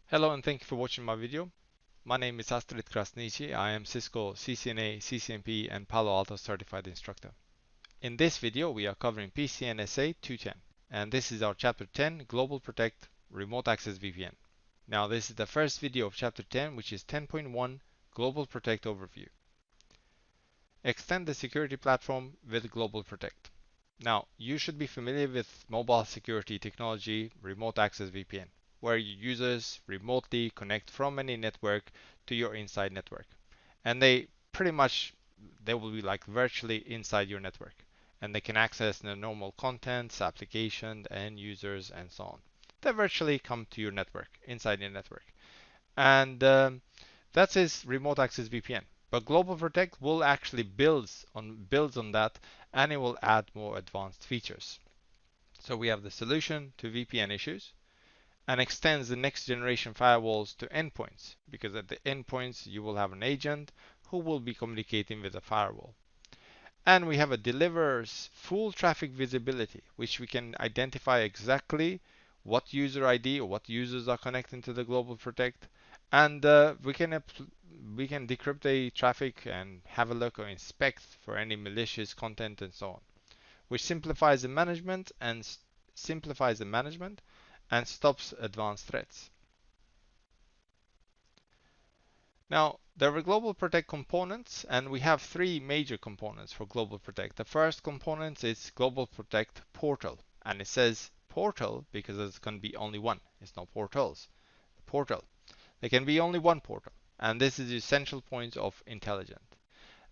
Hello and thank you for watching my video. My name is Astrid Krasniqi. I am Cisco CCNA, CCNP and Palo Alto certified instructor. In this video we are covering PCNSA 210 and this is our chapter 10 Global Protect Remote Access VPN. Now this is the first video of chapter 10 which is 10.1 Global Protect Overview. Extend the security platform with Global Protect. Now you should be familiar with mobile security technology Remote Access VPN, where your users remotely connect from any network to your inside network. And they will be like virtually inside your network. And they can access the normal contents, applications, end users, and so on. They virtually come to your network, inside your network. And that is remote access VPN. But Global Protect will actually builds on that, and it will add more advanced features. So we have the solution to VPN issues, and extends the next generation firewalls to endpoints, because at the endpoints you will have an agent who will be communicating with the firewall. And we have a delivers full traffic visibility, which we can identify exactly what user ID or what users are connecting to the Global Protect, and we can decrypt the traffic and have a look or inspect for any malicious content and so on, which simplifies the management and stops advanced threats. Now, there are Global Protect components, and we have three major components for Global Protect. The first component is Global Protect Portal, and it says portal because there's going to be only one. It's not portals. Portal. There can be only one portal, and this is the central point of intelligence.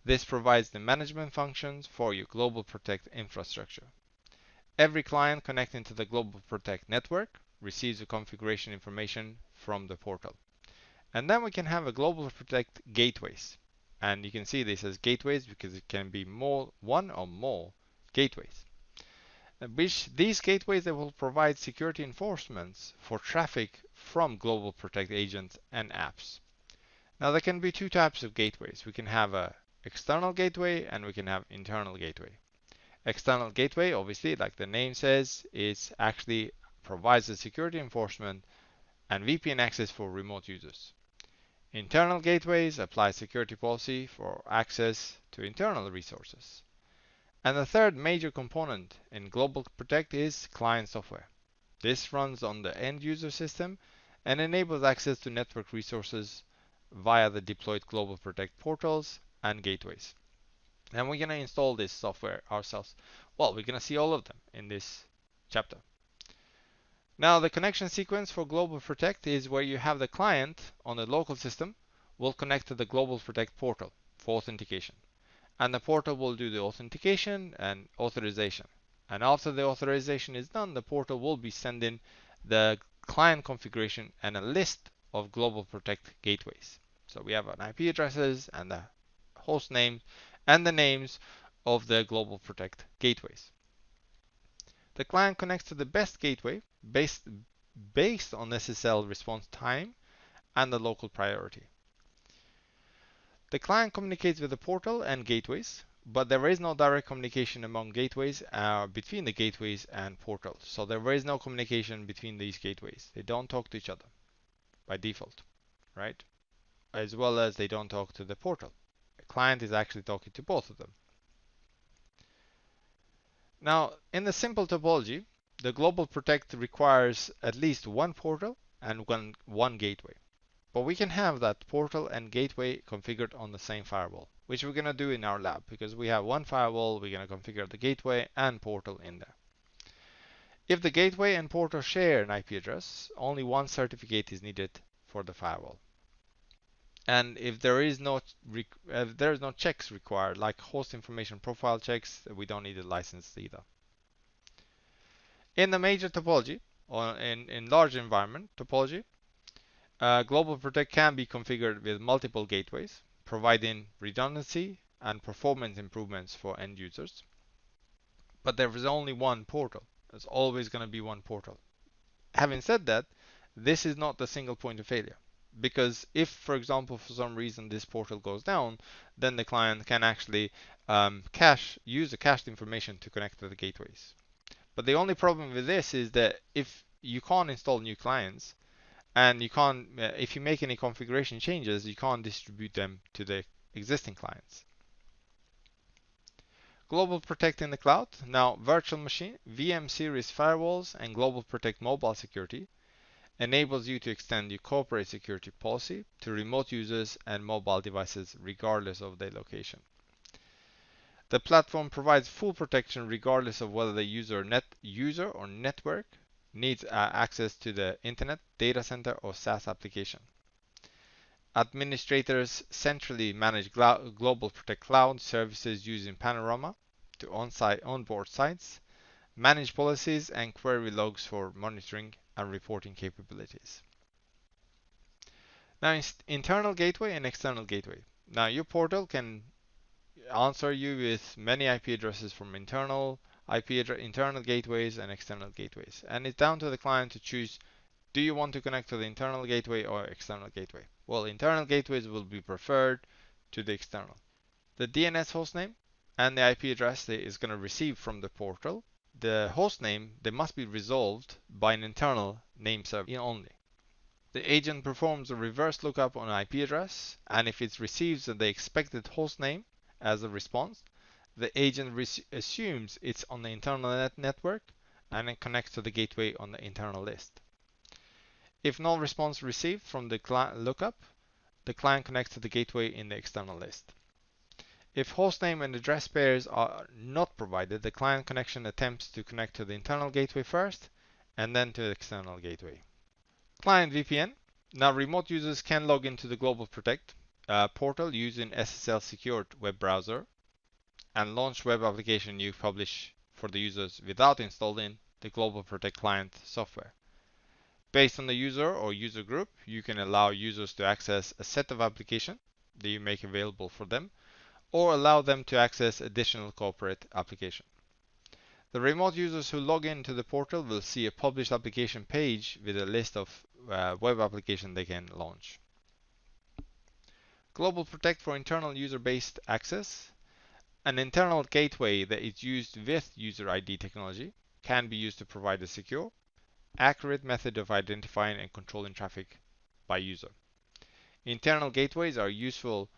This provides the management functions for your Global Protect infrastructure. Every client connecting to the Global Protect network receives the configuration information from the portal. And then we can have a Global Protect gateways. And you can see this as gateways because it can be one or more gateways. These gateways they will provide security enforcements for traffic from Global Protect agents and apps. Now there can be two types of gateways. We can have an external gateway and we can have internal gateway. External gateway, obviously, like the name says, is actually provides the security enforcement and VPN access for remote users. Internal gateways apply security policy for access to internal resources. And the third major component in Global Protect is client software. This runs on the end user system and enables access to network resources via the deployed Global Protect portals and gateways. And we're going to install this software ourselves. Well, we're going to see all of them in this chapter. Now, the connection sequence for Global Protect is where you have the client on the local system will connect to the Global Protect portal for authentication. And the portal will do the authentication and authorization. And after the authorization is done, the portal will be sending the client configuration and a list of Global Protect gateways. So we have an IP addresses and the host name and the names of the Global Protect gateways. The client connects to the best gateway based on SSL response time and the local priority. The client communicates with the portal and gateways, but there is no direct communication among gateways between the gateways and portals. So there is no communication between these gateways. They don't talk to each other by default, right? As well as they don't talk to the portal. The client is actually talking to both of them. Now, in the simple topology, the Global Protect requires at least one portal and one gateway. But we can have that portal and gateway configured on the same firewall, which we're going to do in our lab because we have one firewall, we're going to configure the gateway and portal in there. If the gateway and portal share an IP address, only one certificate is needed for the firewall. And if there is no checks required, like host information profile checks, we don't need a license either. In the major topology, or in large environment topology, Global Protect can be configured with multiple gateways, providing redundancy and performance improvements for end users. But there is only one portal. There's always going to be one portal. Having said that, this is not the single point of failure. Because if, for example, for some reason this portal goes down, then the client can actually use the cached information to connect to the gateways. But the only problem with this is that if you can't install new clients, And you can't, if you make any configuration changes, you can't distribute them to the existing clients. GlobalProtect in the cloud. Now, virtual machine, VM series firewalls, and GlobalProtect mobile security enables you to extend your corporate security policy to remote users and mobile devices regardless of their location. The platform provides full protection regardless of whether the user or network needs access to the internet, data center, or SaaS application. Administrators centrally manage GlobalProtect cloud services using Panorama to onboard sites, manage policies, and query logs for monitoring and reporting capabilities. Now, internal gateway and external gateway. Now, your portal can answer you with many IP addresses from internal gateways and external gateways, and it's down to the client to choose: do you want to connect to the internal gateway or external gateway? Well, internal gateways will be preferred to the external. The DNS hostname and the IP address that is going to receive from the portal, the hostname, they must be resolved by an internal name server only. The agent performs a reverse lookup on IP address, and if it receives the expected hostname as a response, the agent assumes it's on the internal network and then connects to the gateway on the internal list. If no response received from the lookup, the client connects to the gateway in the external list. If hostname and address pairs are not provided, the client connection attempts to connect to the internal gateway first and then to the external gateway. Client VPN. Now, remote users can log into the GlobalProtect portal using SSL secured web browser and launch web application you publish for the users without installing the GlobalProtect client software. Based on the user or user group, you can allow users to access a set of applications that you make available for them, or allow them to access additional corporate applications. The remote users who log into the portal will see a published application page with a list of web applications they can launch. GlobalProtect for internal user-based access. An internal gateway that is used with user ID technology can be used to provide a secure, accurate method of identifying and controlling traffic by user. Internal gateways are useful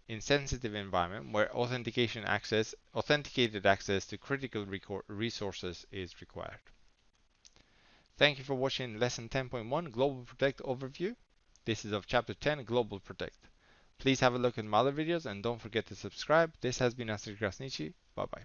in sensitive environment where authenticated access to critical resources is required. Thank you for watching lesson 10.1 GlobalProtect overview. This is of chapter 10 GlobalProtect. Please have a look at my other videos and don't forget to subscribe. This has been Astrid Krasniqi. Bye bye.